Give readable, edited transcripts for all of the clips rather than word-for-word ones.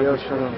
я вчера.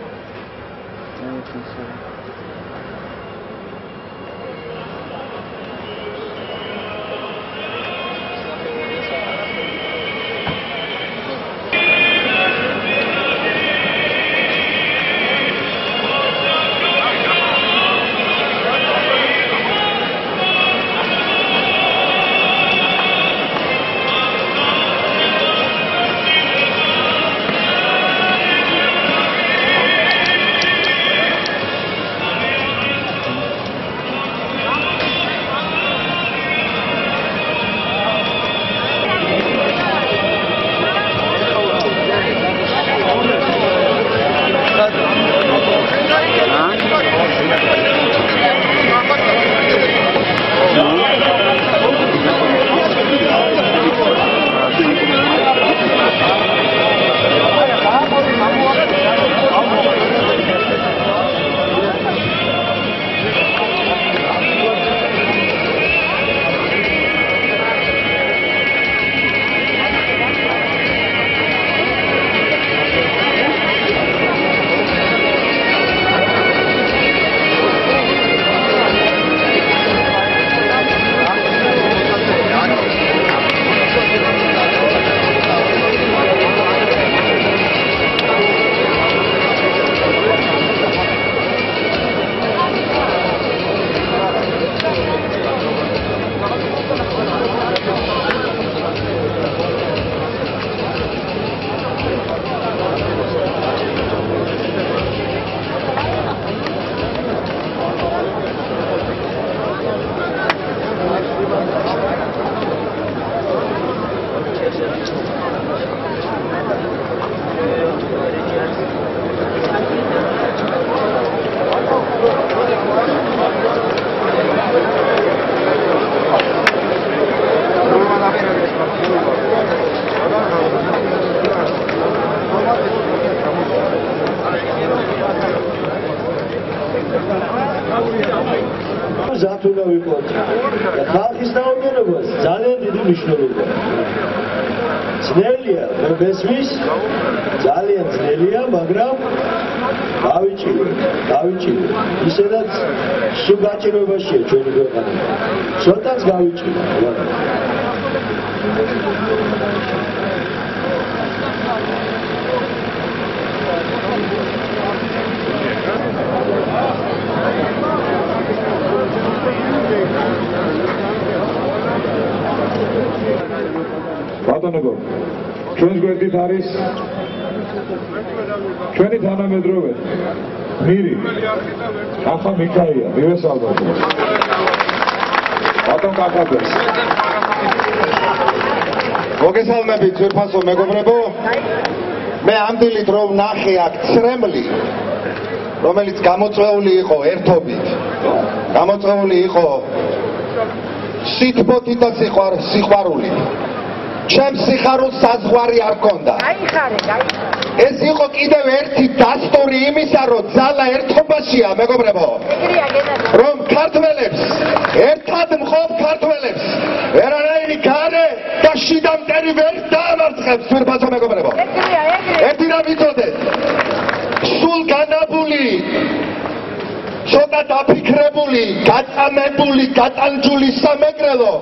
ხალხის დაუბრუნებას ძალიან დიდი მნიშვნელობა. ძნელია, მე მესმის, ძალიან ძნელია, მაგრამ გავიჭირე. ისედაც სულ გაჭიროებაშია ჩვენი ქვეყანა. ცოტაც გავიჭირე. ბატონო, ჩვენს გვერდით არის ჩვენი თანამედროვე მირი ახლა მიქაია მივესალმოთ. ბატონ კაკაბეს მოგესალმებით ძვირფასო მეგობრებო, მე ამდილით რომ ნახე აქ ცრემლი, რომელიც გამოწვეული იყო ერთობით, გამოწვეული იყო სიტყვით და სიყვარულით. ჩემს სიხარულს საზღვარი არ ჰქონდა. ეს იყო კიდევ ერთი დასტური იმისა, რომ ძალა ერთობაშია, მეგობრებო. რომ ქართველებს, ერთად მყოფ ქართველებს, ვერანაირი გარე და შიდა მტერი ვერ დაამარცხებს, ძვირფასო მეგობრებო. ერთი რა ვიცოდეთ, სულ განაბული, ცოტა დაფიქრებული, გაწამებული, გატანჯული სამეგრელო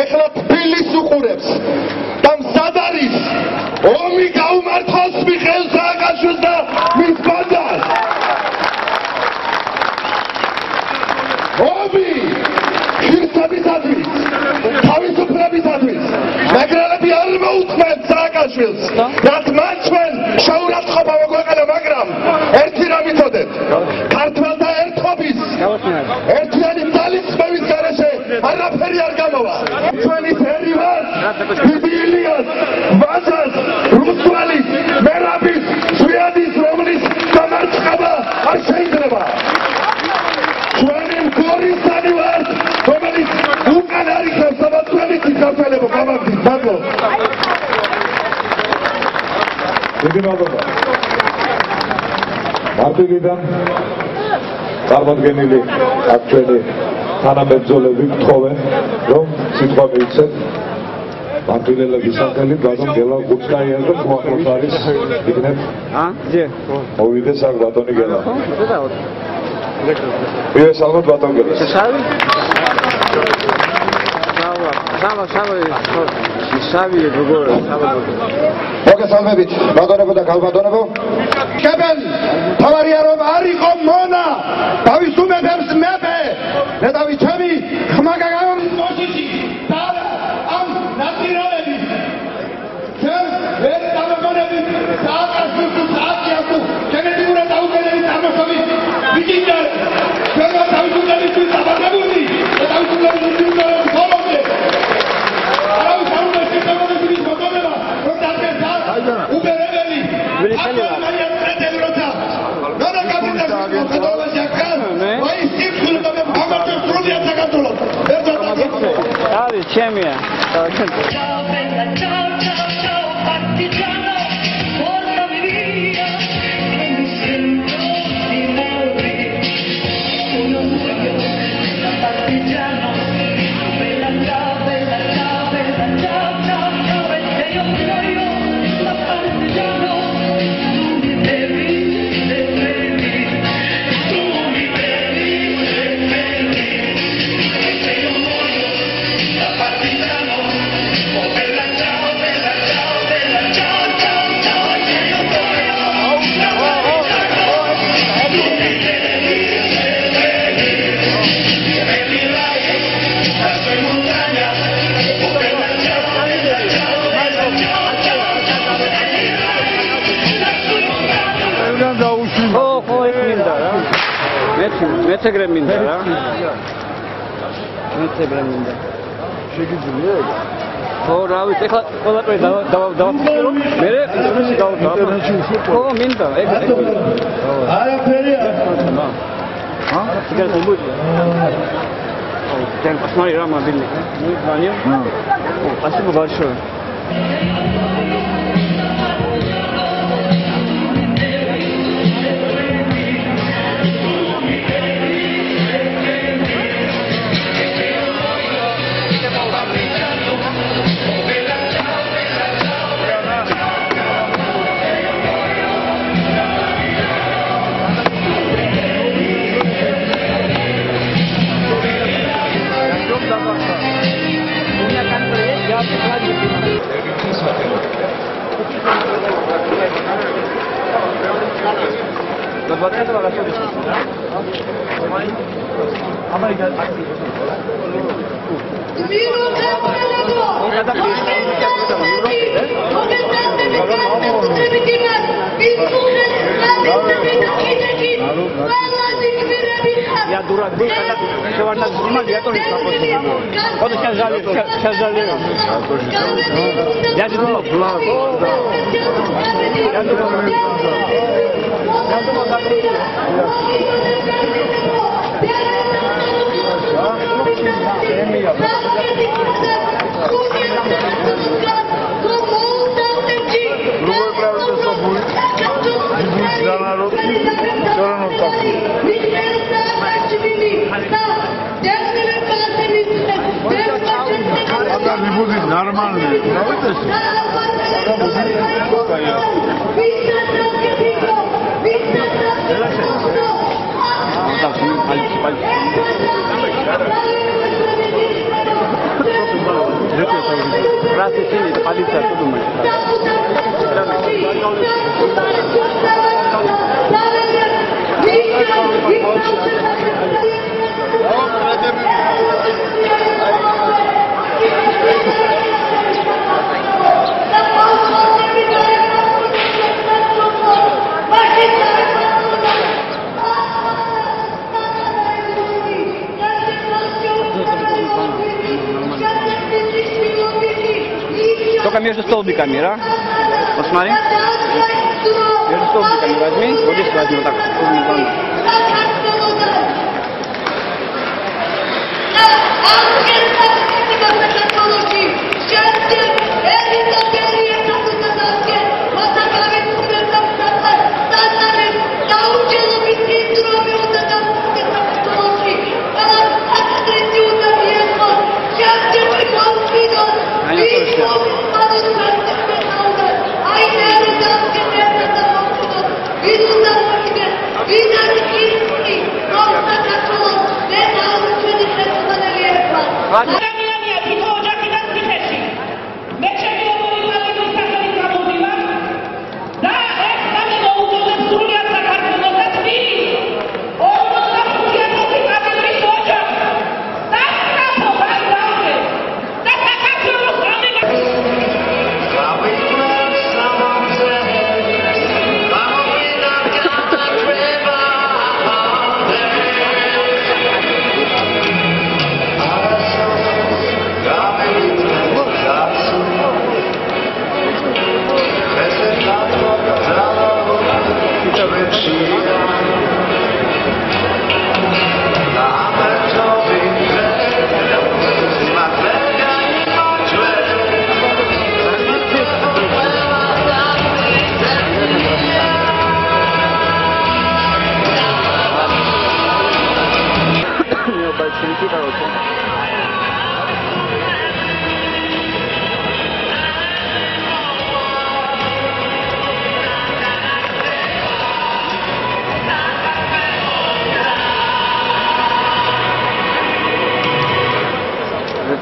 ეხლა თბილისს უყურებს და მზად არის ომი გაუმართოს მიხეილ სააკაშვილს და მის ბანდას. ომი ღირსებისათვის, თავისუფლებისათვის მეგრელები არ მოუწმენ სააკაშვილს, რაც მან ჩვენ შეურაცხყოფა მოგვეყენა, მაგრამ ერთი რა ვიცოდეთ, ქართველთა ერთობის ერთიანი ძალისხმევის გარეშე არაფერი არ გამოვა. ჩვენი ფერივას, ბიბილიას, ვაჟას, რუსვალის, მერაბის, შვიადის, რომლის დამარცხება არ შეიძლება. ჩვენი მგორისანი ვართ, რომელიც უკან არიხებს საბათველით საქართველებო გამაგდით, მადლობა. დიდი მადლობა. მარტივიდან წარმოდგენილი აქ ჩვენი თანამებრძოლები გთხოვენ, რომ სიტყვა მიიცეთ. მარტვილელების სახელით ბატონ გელა კუცკაია და მოახლოს არის იქნებ ზე მოვიდეს აქ ბატონი გელა ეს ალბათ ბატონ გელა შავი შავი როგორ მოგესალმებით ბატონებო და გალბატონებო კებელი თავარია რომ არ იყო მონა დავისუმეთებს მეფე მე დავიჩემი ხმაგაგამ მოსიჩი და ამ ნაცირალები ჩვენ ვერ დავამონები სააკასის სააკიასო გენეტიკურად დაუგენელი წარმოშობით ვიჯინჯარ ჩვენ დავისუმეთების დაბაგებული და დავისუმეთების ხოლომდე არავის არუნაში შემოგებილის მოგონება რომ დაგერთა უბერებელი აბანაია ტრედელი როცა ნონა კაპიტანის მოხდომაში აქან ვაი სიმხილდა მე ამაჩო სრულია საქართველოს ერთად არის ჩემია მეცეგრე მინდა რა მეცეგრე მინდა შეგიძლია ხო რა ვიცი ეხლა ყველაფერი დავაფიქრო მე ინტერნეტში გავდავ ხო მინდა ეგ არაფერი ა სიგარ მომბუჯი თან პასმარი რა მობილი მანია ო პასიბო ბაშო Только между столбиками, да? Посмотри. Между столбиками возьми. Вот здесь возьми, вот так.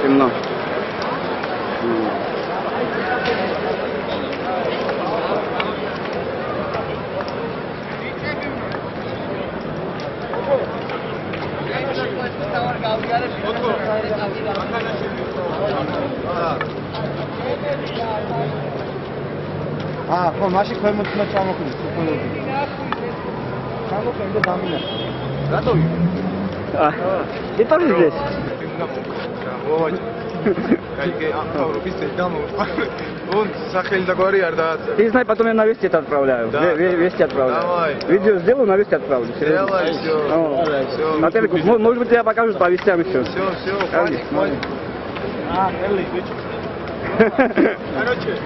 Темно. ხო, მაშინ ქვემოთმა ჩამოხვიდეთ. ჩამოხვიდე დამინა. რატო? იტოლის ეს. Кайге автобус едем. Он захел договор, да. Ты знай, потом я на вести отправляю. Вести отправляю. Давай. Видео сделаю, на вести отправлю. Делай все. На телеку, может быть, я покажу по вестям еще. Все, хватит. Элли, короче.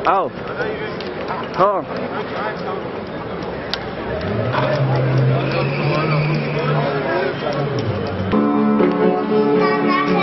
Ау. О. Thank you.